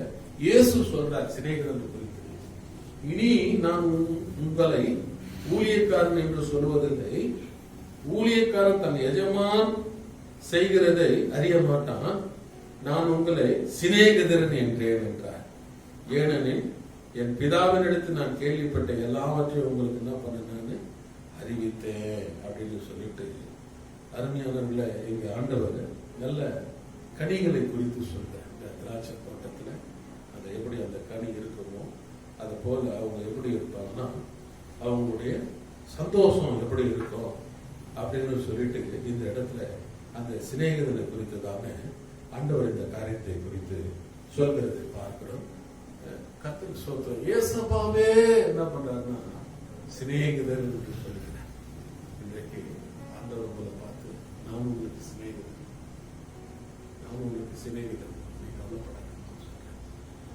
இயேசு சொல்றார் சிநேகிதன் குறித்து, இனி நான் உங்களை ஊழியக்காரன் என்று சொல்வதில்லை, ஊழியக்காரன் தன் எஜமான் செய்கிறதை அறிய மாட்டான், நான் உங்களை சிநேகிதரன் என்றேன் என்றார். ஏனெனில் என் பிதாவினிடத்து நான் கேள்விப்பட்ட எல்லாவற்றையும் உங்களுக்கு என்ன பண்ண நான் அறிவித்தேன் அப்படின்னு சொல்லிட்டு, அருமையானவர்களை இங்க ஆண்டவர் நல்ல கனிகளை குறித்து சொல்றார். இந்த திராட்சை தோட்டத்துல அது எப்படி அந்த கனி இருக்குமோ அது போல அவங்க எப்படி இருப்பாங்கன்னா அவங்களுடைய சந்தோஷம் எப்படி இருக்கும் அப்படின்னு சொல்லிட்டு இந்த இடத்துல அந்த சிநேகிதனை குறித்து தானே ஆண்டவர் இந்த காரியத்தை குறித்து சொல்கிறதை பார்க்கிறோம். கர்த்தருக்கு ஸ்தோத்திரம். ஏசப்பாவே என்ன பண்றாருன்னா சிநேகிதர் என்று சொல்லுகிறார். இன்றைக்கு ஆண்டவர் உங்களை பார்த்து நான் உங்களுக்கு சிநேகிதன், நான் உங்களுக்கு சிநேகிதன், நீங்க கவலைப்படாத.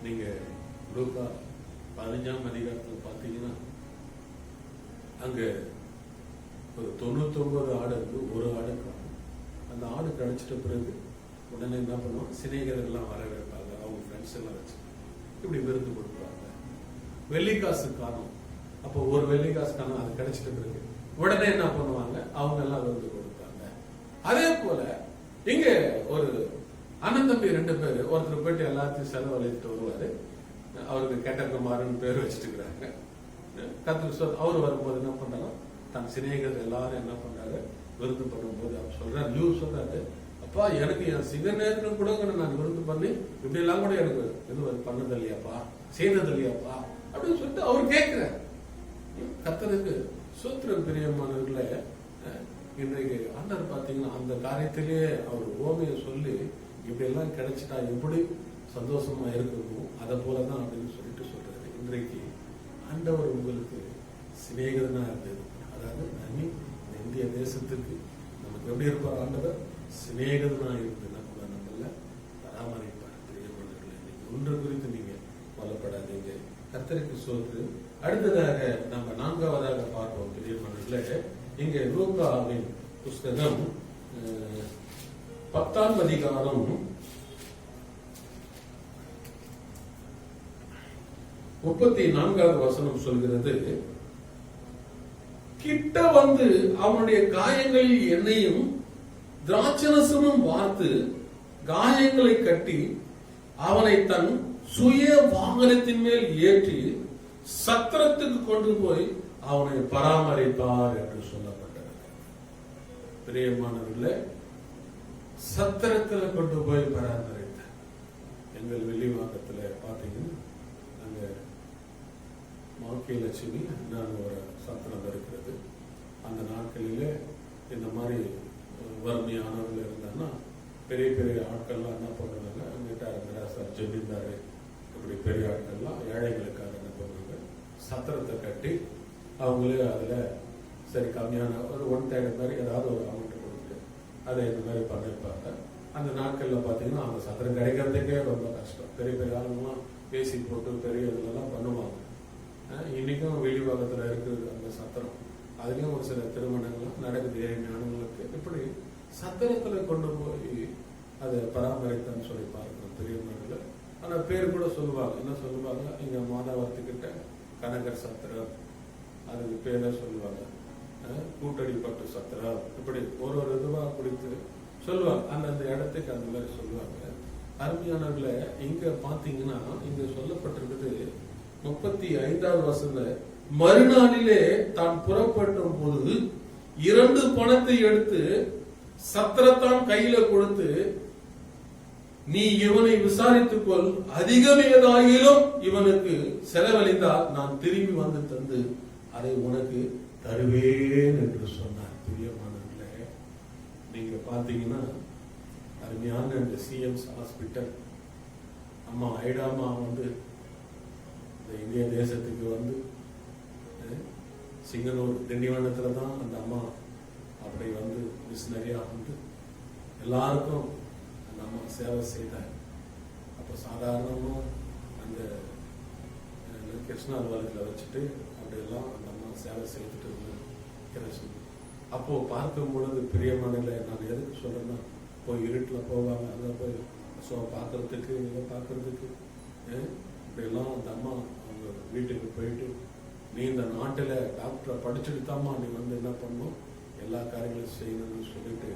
நீங்க லூக்கா 15ஆம் அதிகாரத்தில் பார்த்தீங்கன்னா அங்க ஒரு 99 ஆடு இருந்து ஒரு ஆடு காணும். அந்த ஆடு கிடைச்சிட்ட பிறகு உடனே என்ன பண்ணுவோம், சிநேகிதர்கள்லாம் வர வைப்பாங்க, அவங்க ஃப்ரெண்ட்ஸ் எல்லாம் வச்சு இப்படி விருந்து கொடுப்பாங்க. வெள்ளிக்காசு காணும், அப்போ ஒரு வெள்ளிக்காசு காணும், அது கிடைச்சிட்ட பிறகு உடனே என்ன பண்ணுவாங்க, அவங்க எல்லாம் விருந்து கொடுப்பாங்க. அதே போல இங்க ஒரு அண்ணன் தம்பி 2 பேரு, ஒருத்தர் போயிட்டு எல்லாத்தையும் செலவழித்து வருவாரு, அவருக்கு கேட்டகுமாரன் பேர் வச்சுட்டு இருக்கிறாங்க. அவர் வரும்போது என்ன பண்றாங்க, தன் சிநேகிதர் எல்லாரும் என்ன பண்றாரு, விருந்து பண்ணும்போது அவர் சொல்றாரு, யூ சொல்றாரு, அப்பா எனக்கு என் சிங்கநேரனும் கூட நான் விருந்து பண்ணி இப்படி எல்லாம் கூட எனக்கு இது பண்ணது இல்லையாப்பா, செய்தது இல்லையாப்பா அப்படின்னு சொல்லிட்டு அவர் கேட்கிறார். கர்த்தருக்கு சூத்திரம் பிரியமானவர்களே, இன்றைக்கு ஆண்டவர் பாத்தீங்கன்னா அந்த காரியத்திலேயே அவர் ஓமையை சொல்லி இப்படி எல்லாம் கிடைச்சிட்டா எப்படி சந்தோஷமா இருக்கணும், அதை போலதான் அப்படின்னு சொல்லிட்டு சொல்றாரு. இன்றைக்கு ஆண்டவர் உங்களுக்கு சிநேகிதனா இருந்தது, அதாவது இந்திய தேசத்துக்கு நமக்கு எப்படி இருப்பார் ஆண்டவர், சிநேகிதனா இருந்து நம்ம நம்மள பராமரிப்பார். பிரியமானவர்களே, இன்னைக்கு ஒன்று குறித்து நீங்க கவலைப்படாதீங்க, கர்த்தருக்கு சோற்று. அடுத்ததாக நம்ம 4ஆவதாக பார்ப்போம். பிரியமானவர்களே, இங்க லூக்காவின் புஸ்தகம் 10ஆம் அதிகாரம் 34வது வசனம் சொல்கிறது, கிட்ட வந்து அவனுடைய காயங்களில் எண்ணெயும் திராட்சரசமும் வார்த்து காயங்களை கட்டி அவனை தன் சுய வாகனத்தின் மேல் ஏற்றி சத்திரத்துக்கு கொண்டு போய் அவனை பராமரிப்பார் என்று சொல்லப்பட்டது. பிரியமானவர்களே, சத்திரத்தில் கொண்டு போய் பராமரித்தார். எங்கள் வெள்ளிவாக்கத்துல பாத்தீங்கன்னா அங்க மாக்கிய லட்சுமி நான் ஒரு சத்திரம் இருக்கிறது. அந்த நாட்களிலே இந்த மாதிரி வறுமையானவர்கள் இருந்தாங்கன்னா பெரிய பெரிய ஆட்கள்லாம் என்ன பண்ணுறாங்க, மிராசார் ஜமீன்தாரு இப்படி பெரிய ஆட்கள்லாம் ஏழைகளுக்காக என்ன பண்ணுவாங்க, சத்திரத்தை கட்டி அவங்களே அதுல சரி கம்மியான ஒரு 1/3 மாதிரி ஏதாவது ஒரு அமௌண்ட் கொடுத்து அதை இந்த மாதிரி பண்ணிருப்பாங்க. அந்த நாட்கள்ல பாத்தீங்கன்னா அந்த சத்திரம் கிடைக்கிறதுக்கே ரொம்ப கஷ்டம். பெரிய பெரிய ஆளுங்கெல்லாம் பேசி போட்டு பெரிய இதுலாம் பண்ணுவாங்க. இன்னைக்கும் வெளிவாகத்துல இருக்குது அந்த சத்திரம். அதுலயும் ஒரு சில திருமணங்கள்லாம் நடக்குது ஞானங்களுக்கு. இப்படி சத்திரத்துல கொண்டு போய் அதை பராமரித்தான்னு சொல்லி பார்க்கிறோம் பெரியவர்கள. ஆனா பேர் கூட சொல்லுவாங்க, என்ன சொல்லுவாங்க, இங்க மாதாவரத்துக்கிட்ட கனகர் சத்திரம், அதுக்கு பேர சொல்லுவாங்க, கூட்டடிப்பட்டு சத்திரம், இப்படி ஒரு ஒரு இதுவா குறித்து சொல்லுவாங்க. அந்தந்த இடத்துக்கு அந்த மாதிரி சொல்லுவாங்க. அருமையானவர்கள, இங்க பாத்தீங்கன்னா இங்க சொல்லப்பட்டிருக்குது 35வது வசனத்துல, மறுநாளிலே தான் புறப்படும் போது 2 பணத்தை எடுத்து சத்திரத்தான் கையில கொடுத்து, நீ இவனை விசாரித்துக் கொள், அதிகமேதாயிலும் இவனுக்கு செலவழிந்தால் நான் திரும்பி வந்து தந்து அதை உனக்கு தருவேன் என்று சொன்னார். பிரியமானவர்களே, நீங்க பாத்தீங்கன்னா அருமையான இந்த சிஎம்ஸ் ஹாஸ்பிட்டல் அம்மா ஐடாமா வந்து இந்திய தேசத்துக்கு வந்து சிங்கனூர் திண்டிவனத்துல தான் அந்த அம்மா அப்படி வந்து மிஷினரியா வந்து எல்லாருக்கும் அந்த அம்மா சேவை செய்தார். அப்ப சாதாரணமா அந்த கிருஷ்ணா அலுவலகத்துல வச்சுட்டு அப்படியெல்லாம் அந்த அம்மா சேவை செய்துட்டு இருந்தாங்க. அப்போ பார்க்கும் பொழுது பிரியமானல, நான் எதுக்கு சொல்றேன்னா, போய் இருட்டுல போவாங்க, அங்க போய் பாக்குறதுக்கு இதை பாக்குறதுக்கு இப்படியெல்லாம் அந்த அம்மா அவங்க வீட்டுக்கு போயிட்டு, நீ இந்த நாட்டுல டாக்டரை படிச்சுட்டு தாம்மா நீ வந்து என்ன பண்ணும், எல்லா காரியங்களும் செய்யணும்னு சொல்லிட்டு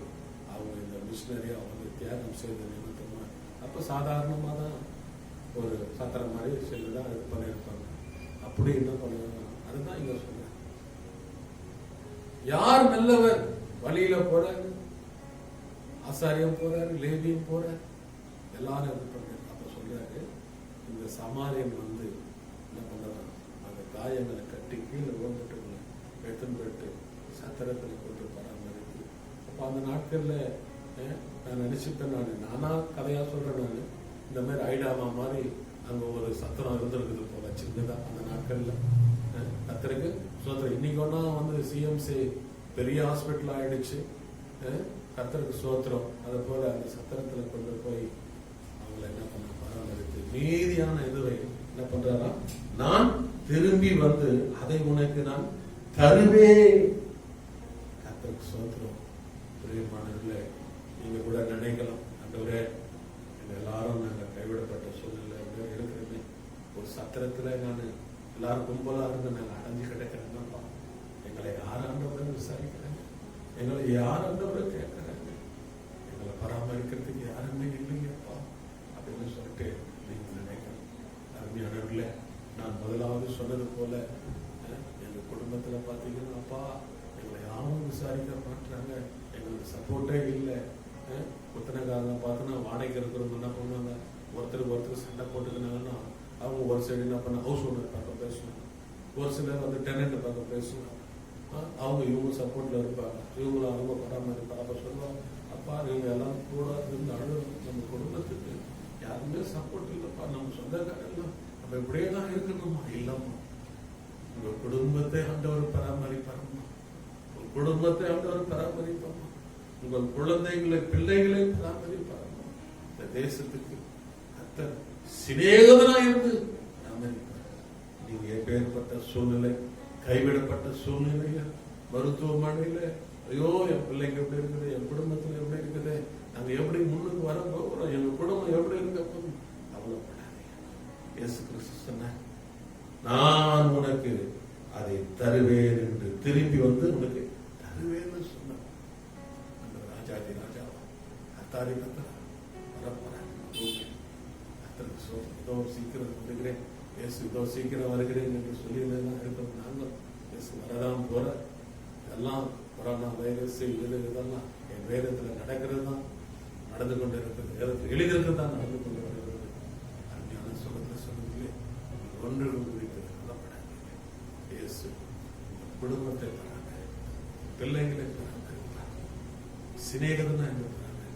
அவங்க இந்த மிஷினரியா அவங்க தியாகம் செய்த நிமித்தமா அப்ப சாதாரணமா தான் ஒரு சத்திரம் மாதிரி செய்துதான் இது பண்ணியிருப்பாங்க. அப்படி என்ன பண்ணுவாங்க, அதுதான் இங்க சொல்ற, யார் நல்லவர், வழியில போறாரு, ஆசாரியம் போறாரு, லேவியும் போறாரு, எல்லாரும் இது பண்றாரு. அப்ப சொல்றாரு, இந்த சமாரியன் வந்து என்ன பண்றாங்க, அந்த காயங்களை கட்டி கீழே ஓந்துட்டு எடுத்துன்னு போயிட்டு சத்திரத்தில் கொண்டு பராமரித்து. அப்ப அந்த நாட்கள்ல நான் நினைச்சுப்பேன், நானா கதையா சொல்றேன், நான் இந்த மாதிரி ஐடாமா மாதிரி அங்க ஒரு சத்திரம் இருந்திருக்குது போல சின்னதா அந்த நாட்கள்ல. கத்திரிக்கு சோதனை இன்னைக்கு ஒன்னா வந்து சிஎம்சி பெரிய ஹாஸ்பிட்டல் ஆயிடுச்சு. கர்த்தருக்கு ஸ்தோத்திரம். அது போல அந்த சத்திரத்துல கொண்டு போய் அவங்களை என்ன பண்ண பராமரித்து மீதியான இதுவை என்ன பண்றாரா, நான் திரும்பி வந்து அதை உனக்கு நான் தருவேன். கர்த்தருக்கு ஸ்தோத்திரம். பிரியமானவர்களே, நீங்க கூட நினைக்கலாம், ஆண்டவரே எங்க எல்லாரும் நாங்க கைவிடப்பட்ட சூழ்நிலை இருக்கிறது, ஒரு சத்திரத்துல நான் எல்லாரும் கும்பலா இருந்து நாங்க அடைஞ்சு கிடைக்கிறேன்னா எங்களை யார் ஆண்டவரை விசாரிக்கிறாங்க, எங்களை யார் ஆண்டவரை கேட்கிறாங்க, எங்களை பராமரிக்கிறதுக்கு யாருமே இல்லைங்கப்பா அப்படின்னு சொல்லிட்டு நீங்க நினைக்கணும். அருமையானவர்களே, நான் முதலாவது சொன்னது போல எங்க குடும்பத்துல பாத்தீங்கன்னா அப்பா எங்களை யாரும் விசாரிக்க மாட்டாங்க, எங்களுக்கு சப்போர்ட்டே இல்லை. புத்தனக்காரங்க பார்த்தோன்னா வாடகைக்கு இருக்கிறவங்க என்ன பண்ணுவாங்க, ஒருத்தருக்கு சண்டை போட்டுக்கினாங்கன்னா அவங்க ஒரு சைடு என்ன பண்ண ஹவுஸ் ஓனர் பார்க்க பேசுவாங்க, ஒரு சிலர் வந்து டெனண்ட் பார்க்க பேசுவாங்க, அவங்க இவங்க சப்போர்ட்ல இருப்பாங்க, இவங்களும் அவங்க பராமரிப்பாங்க. அப்ப சொல்லுவாங்க, அப்பா நீங்க எல்லாம் கூட இருந்தாலும் நம்ம குடும்பத்துக்கு யாருமே சப்போர்ட் இல்லப்பா, நம்ம சொந்தக்காரெல்லாம் நம்ம இப்படியே தான் இருக்கணுமா? இல்லம்மா, உங்க குடும்பத்தை ஆண்டவர் பராமரிப்பாருமா, உங்க குடும்பத்தை ஆண்டவர் பராமரிப்பாமா, உங்கள் குழந்தைகளை பிள்ளைகளை பராமரிப்பாருமா. இந்த தேசத்துக்கு கர்த்தர் சிநேகிதனா இருந்து பராமரிப்பார். நீங்க எப்பேற்பட்ட சூழ்நிலை, கைவிடப்பட்ட சூழ்நிலையில, மருத்துவமனையில, ஐயோ என் பிள்ளைங்க எப்படி இருக்குது, என் குடும்பத்துல எப்படி இருக்குது, நாங்க எப்படி முன்னுக்கு வர போகிறோம், எங்க குடும்பம் எப்படி இருக்க போதும், கவலைப்படாதீங்க. இயேசு கிறிஸ்து சொன்னார், நான் உனக்கு அதை தருவேன் என்று திரும்பி வந்து உனக்கு தருவேன்னு சொன்னார். அந்த ராஜாதி ராஜாவா கர்த்தாதி கர்த்தரா வரப்போறாங்க. இதோ சீக்கிரம் வருகிறேன், இயேசு இதோ சீக்கிரம் வருகிறேன் என்று சொல்லியதெல்லாம் இருக்கிறோம். நாங்கள் இயேசு வரதான் போற எல்லாம் கொரோனா வைரஸ் இதெல்லாம் என் வேதத்துல நடக்கிறது தான், நடந்து கொண்டு இருக்கிறது, வேதத்தில் எழுதிருக்கு தான் நடந்து கொண்டு வருகிறது. அருமையான சொல்லுங்க சொல்லுங்களே, ஒன்று குறித்து கவலைப்படாதீங்க. இயேசு குடும்பத்தை தராங்க, பிள்ளைகளை தராங்க, சிநேகிதனா என்று தராங்க.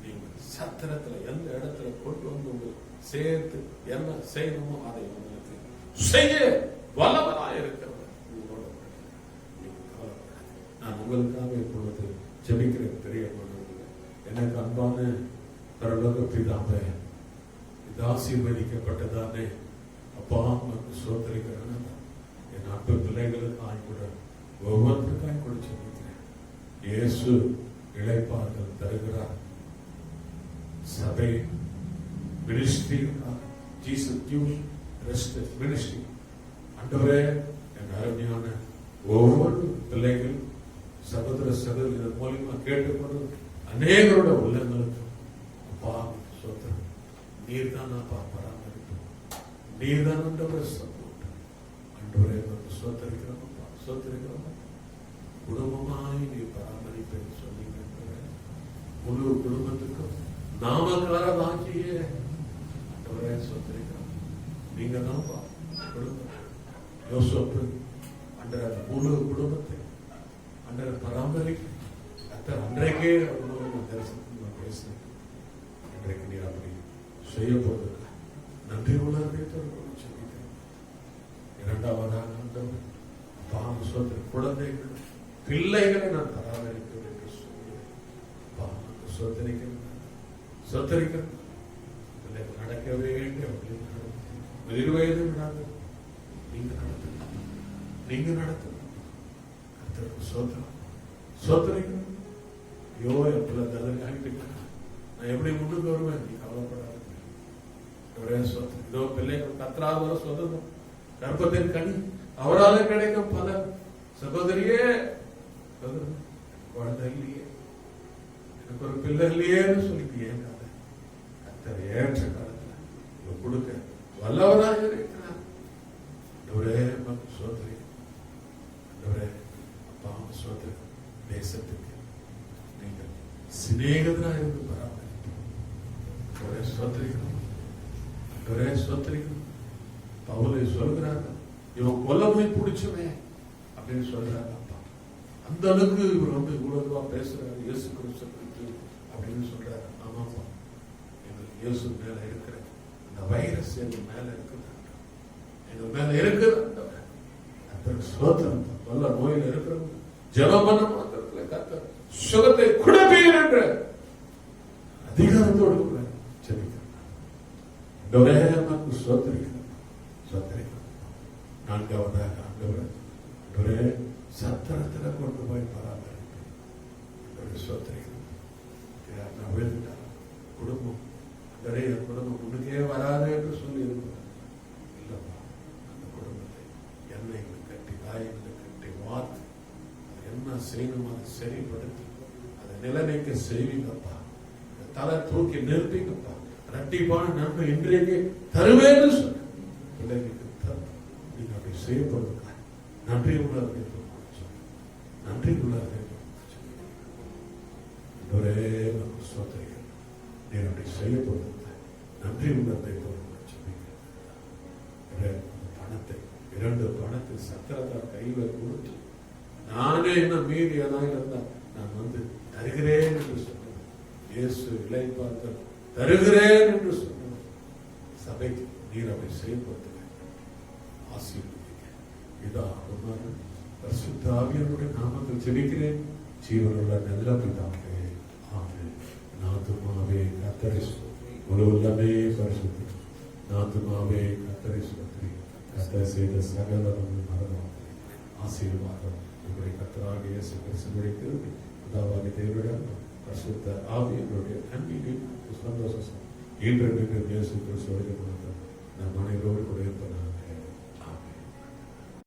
நீங்க சத்திரத்துல எந்த இடத்துல கொண்டு வந்து உங்களுக்கு சேர்த்து என்ன செய்யணுமோ அதை உங்களுக்கு செய்ய வல்லவராய் இருக்கிறவர். நான் உங்களுக்காக இப்பொழுது ஜெபிக்கிறேன். பெரிய எனக்கு அன்பான பரலோக பிதாவே, இது ஆசீர்வதிக்கப்பட்டதானே அப்பா, உங்களுக்கு சோதரிக்கிறேன். என் அன்பு பிள்ளைகளுக்காய் கூட ஒவ்வொருத்தருக்காய் கூட ஜெபிக்கிறேன். இயேசு இளைப்பாறுதல் தருகிறார். சபை ministry, Jesus gives rest ministry. ஆண்டவரே, என் அருமையான ஒவ்வொரு பிள்ளைகள் சகோதர சகோதரி இதன் மூலமா கேட்டுக்கொண்டு அநேகரோட உள்ளங்களுக்கு அப்பா சொத்தம் நீர் தான் அப்பா பராமரிப்பு, நீர் தான் ஆண்டவரை சப்போர்ட். ஆண்டவரே சொத்தரிக்கிறோம் அப்பா, சொத்தரிக்கிறோம் குடும்பமாய் நீ பராமரிப்பேன்னு சொன்னீங்க. முழு குடும்பத்துக்கும் நாமக்காரமாக்கிய ஆண்டவரே சொத்தரிக்கிறோம். நீங்க தான்ப்பா குடும்பம் யோசப்பு அன்ற முழு குடும்பத்தை அன்ற பராமரிக்க அன்றைக்கே தரிசனத்தில் பேசுறேன். அன்றைக்கு நீ அப்படி செய்ய போவதற்கு நன்றி உணர்வை சொல்லிக்கிறேன். இரண்டாவதாக ஆண்டவர் பாவ சோதனை குழந்தைகள் பிள்ளைகளை நான் பராமரிப்பேன் என்று சொல்லி சொத்தரிக்கிறேன். பிள்ளைகள் நடக்க வேண்டிய வயது விடாது நீங்க நடத்துங்க. சோதரிக்கிறேன். ஐயோ என் பிள்ளை தலை ஆகிட்டு நான் எப்படி முன்னுக்கு வருவேன், நீ கவலைப்படாது. இதோ பிள்ளைகள் கர்த்தரால் வர சொந்தம் கர்ப்பத்தின் கனி அவரால் கிடைக்கும் பலன். சகோதரியே, குழந்தை இல்லையே, எனக்கு ஒரு பிள்ளை இல்லையேன்னு சொல்லிட்டு ஏன் கதை கர்த்தர் ஏற்ற காலத்துல கொடுக்க வல்லவராக இருக்கிறார். சோதரி அப்பா சோதரி தேசத்துக்கு நீங்கள் சிநேகிதனா இருந்து பராமரிப்போம். சோதரிக்கணும். பவுலை சொல்கிறார்கள், இவன் கொல்லமை பிடிச்சவே அப்படின்னு சொல்றாங்க. அப்பா அந்த அளவுக்கு இவர் வந்து இவ்வளவுவா பேசுறாரு இயேசு கிறிஸ்து அப்படின்னு சொல்றாரு. ஆமாப்பா, எங்களுக்கு இயேசு மேல இருக்கிற அந்த வைரஸ் எங்க மேல இருக்குது, எங்க மேல இருக்குது. சோத்திரம். நல்ல நோயில இருக்கிறவங்க ஜெபம் பண்ண மாத்திரத்துல கர்த்தர் சுகத்தை கொடுப்பீர் என்ற அதிகாரத்தோடு கூட ஜெபிக்கிறேன். நான்காவதாக ஆண்டவரே சத்திரத்தில் கொண்டு போய் பராமரிப்பேன். குடும்பம் குடும்பம் உனக்கே வராது என்று சொல்லி இருக்கிறார். இல்லப்பா, அந்த குடும்பத்தை எண்ணெய்களை கட்டி காயங்களை கட்டி வார்த்து என்ன செய்யணும் அதை சரிப்படுத்தி அதை நிலைமைக்க செய்வீங்கப்பா. தலை தூக்கி நிறுத்திங்கப்பா. இரட்டிப்பான நன்மை இன்றைக்கு தருவேன்னு சொன்ன பிள்ளைகளுக்கு தரும். நீங்க அப்படி செய்யப்படுவதற்காக நன்றி உள்ளவர்கள் நன்றி உள்ளவர்கள் ஒரே சோதனைகள் நீர் அப்படி செய்யப்படுவதற்காக நன்றி உள்ளதை பணத்தை 2 பணத்தை சத்திரத்தார் கையில கொடுத்து நானே என்ன மீறியதாக இருந்தா நான் தருகிறேன் என்று சொன்னேன். இயேசு இலை பார்த்த தருகிறேன் என்று சொன்னேன். சபைக்கு நீர் அவை செயல்படுத்த வேண்டும். ஆசீர்வதிங்க. இதா பரிசுத்த ஆவியானவருடைய நாமத்தில் ஜெபிக்கிறேன். ஜீவனுள்ள நல்ல பிதாவே, ஆமென். நாதுமாவே கர்த்தரை ஸ்தோத்திரி. முழு உள்ளமே பரிசுத்த நாதுமாவே கர்த்தரை ஸ்தோத்திரி. கர்த்தர் செய்த சகலமும் மறவாதே. ஆசீர்வாதம் உங்களுடைய கர்த்தராகிய இயேசு கிறிஸ்துவின் கிருபை, பிதாவாகிய தேவனுடைய பரிசுத்த ஆவியானவருடைய அன்பின் சந்தோஷம் இன்று இயேசு கிறிஸ்துவின் நாம் அனைவரோடு கூட இருப்பதாக.